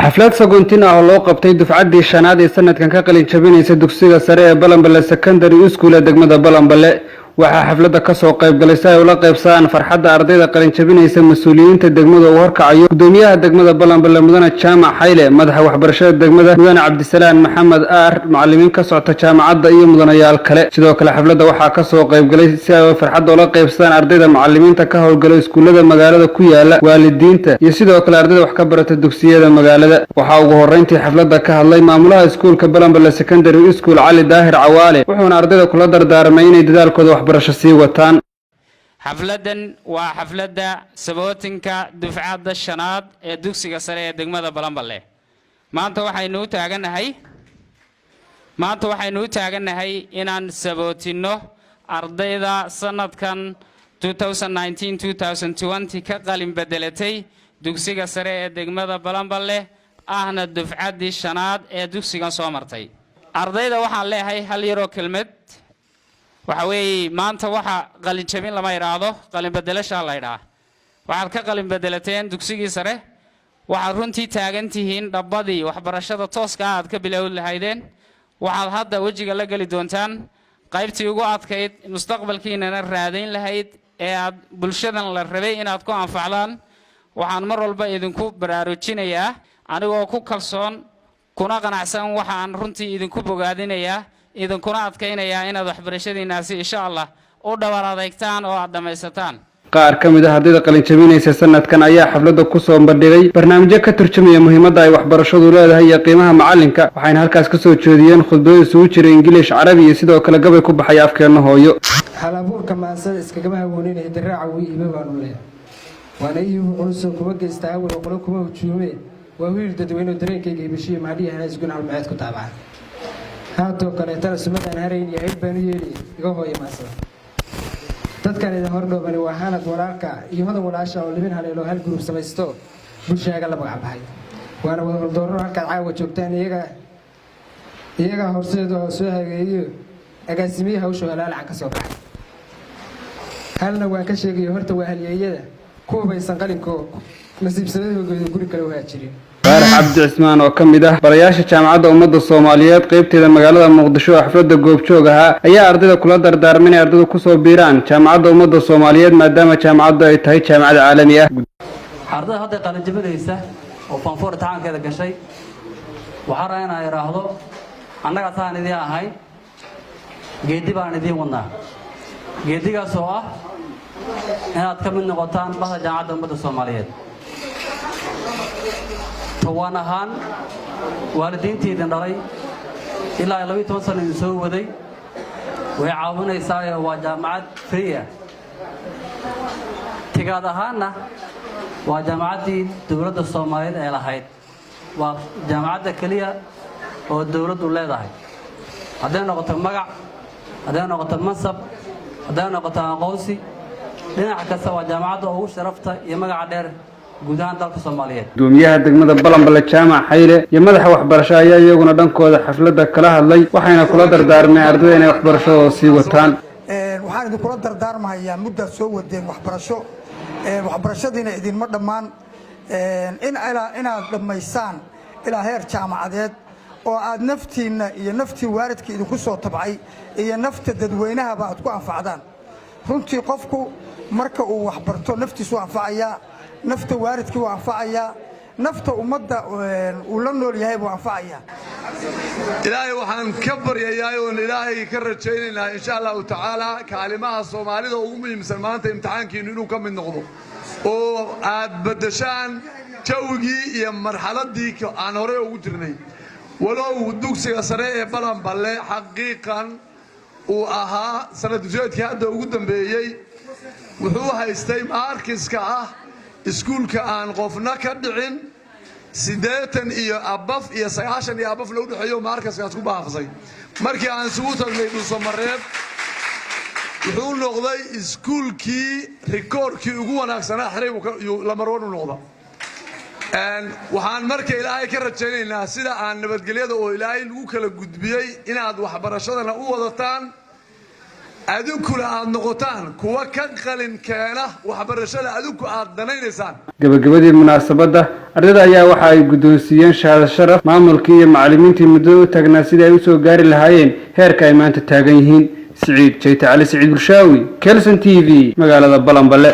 xaflad sagoontin ah oo loo qabtay dufcaddii shanaad ee sanadkan ka qalin jabinaysa dugsiga sare ee Balanbale Secondary School ee degmada Balanbale waxaa xafladda ka soo qayb galay si ay ula qaybsadaan farxadda ardayda qalin jabinaysa mas'uuliyiinta degmada oo horkacayo gudoomiyaha degmada Balanbale mudane Jaamac Xayle madaxa waxbarashada degmada mudane Cabdisalaan Maxamed Aar macallimiin ka socota jaamacadda iyo mudanayaal kale sidoo kale xafladda waxaa ka soo qayb galay si ay farxadda ula qaybsadaan ardayda macallimiinta ka howlgala iskuulada magaalada ku yaala waalidiinta iyo sidoo kale ardayda wax ka barata dugsiyada magaalada waxaa ugu horeyntii xafladda ka hadlay maamulaha iskuulka Balanbale Secondary School Cali Daahir Cawaale wuxuuna ardayda kula dardaarmay inay dadaalkooda waxbarasho sii wataan xafladan waa xafladda sabootinka dufcadda shanaad ee dugsiga sare ee degmada Balanbale maanta waxaynu u taaganahay inaan sabootino ardayda sanadkan 2019-2020 ka qalin bedelatay dugsiga sare ee degmada Balanbale ahna dufcaddii shanaad ee dugsigan soo martay ardayda waxaan leeyahay hal yaro kelmad waxa weey maanta waxa qalin jabin lama yiraahdo qalin bedelasha la yiraahdo waxaad ka qalin bedelateen dugsigii sare waxaad runtii taagan tihiin dhabadii waxbarashada tooska ah aad ka bilowd lahaydeen waxaad hadda wajiga la gali doontaan qaybtii ugu adkayd mustaqbalkiina raadayn lahayd ee aad bulshadan la rabay inaad ku anfacdaan waxaan mar walba idinku baraarujinayaa anigoo ku kalsoon kuna qanacsan waxaan runtii idinku bogaadinayaa idinkuna adkaynayaa inaad waxbarashadiinaasi insha Allah u dhawaar adeegtaan oo aad dhamaysataan qaar ka mid ah ardayda qalin jabinaysa sanadkan ayaa xafladda ku soo bandhigay barnaamijyo ka turjumaya muhiimadda ay waxbarashadu leedahay iyo qiimaha macalinka waxayna halkaas ka soo jeediyeen khudbado isugu jira Ingiliish Carabi iyo sidoo kale gabay ku baxay afkeena hooyo halabuurka maasada iskaga hawoonay diraaca wiiba baan u leeyahay waana iyagu qolso kuma geystaa war qolo kuma ujuume waa wiil dadweyne dareenkayga ibishiyo maaliyaha isku naalmeed ku taabaan haddoo kale tan sumadan hareyn iyo hayb baan u yeelay iga hooyo maasada dadkan idin hordhoobani waa hanad walaalka iyo hodan walaasha oo libin haleelo hal group samaysto bulshaaga la magac baxay waana wada dooro halka caawa joogtaan iyaga horseedo soo hageeyo agaasimiye hawsha halaalacan ka soo baxay halna waan ka sheegay horta waa halyeeyada kuwa baysan qalinko nasiibsadooda guri kale waa jirin Faarax Cabdi Cismaan oo kamid ah barayaasha jaamacadda ummadda Soomaaliyeed qaybteeda magaalada Muqdisho xafladda goobjoog ah ayaa ardayda kula dardaarmay ardaydu ku soo biiraan jaamacadda ummadda Soomaaliyeed maadaama jaamacaddu ay tahay jaamacad caalami ah ardayda hadda qalin jabinaysa oo fanfoor taankeeda gashay waxa raayna yiraahdo annaga taan idin ahay geedi baan idin wadnaa geedigaas oo ah inaad ka mid noqotaan bahda jaamacadda ummadda Soomaaliyeed توان أهان والدينتي دنري إلا 12 سنة نسوي وذي ويعاوننا يساوي وجامعات فرية تقعد أهانا وجامعات دولة الصومالية إلى هيد وجامعات كلية والدولة ولاده هاي هذا نقطة مقع هذا نقطة منصب هذا نقطة قوسي لنا حكسة وجامعات أو شرفته يمقع دير gudahaan dalka Soomaaliyeed gudoomiyaha degmada Balanbale Jaamac Xayle iyo madaxa waxbarashada ayaa iyaguna dhankooda xafladda kala hadlay waxayna kula dardaarmeen ardayda inay waxbarashada sii wataan waxaan idin kula dardaarmayaa muddo soo wadeen waxbarashadiina idin ma dhamaan inaad dhamaysaan ilaa heer jaamacadeed oo aad naftiina iyo naftii waalidka idinku soo tabcay iyo nafta dadweynaha aad ku anfacdaan runtii qofku marka uu waxbarto naftiisu anfacaya nafta waalidkii waa anfacaya nafta ummadda uu la nool yahay waa anfacaya ilaahay waxaan ka baryayaa oo ilaahay ka rajaynaynaa insha Allah ta'ala kaalimaha Soomaalida ugu muhiimsan maanta imtixaankiinu inuu ka mid noqdo oo aad badashaan jawgii iyo marxaladii aan hore ugu jirnay walow dugsiga sare ee Balanbale xaqiiqan uu ahaa sanadkii hadda ugu dambeeyay wuxuu haystay markiska ah iskuulka aan qofna ka dhicin 80 iyo abaf iyo 90 iyo abaf loo dhaxeeyo markaskaas ku baafsay markii aan isugu tagnay Dhuusamareeb wuxuu noqday iskuulkii rikoorkii ugu wanaagsanaa xiriir la marwan noqda waxaan markay ilaahay ka rajaynaynaa sida aan nabadgelyada oo ilaahay lagu kala gudbiyay inaad waxbarashadana u wadataan adinkuna aad noqotaan kuwa ka qalin keena waxbarashada adinku aad danaynaysaan. gabagabadii munaasabadda ardayda ayaa waxa ay guddoonsiiyeen shahaado sharaf maamulkii iyo macallimiintii muddo u taagnaa sidii ay u soo gaari lahaayeen heerka ay maanta taagan yihiin. سعيد جيت علي سعيد برشاوي كلسن TV مقالة بلنبلة.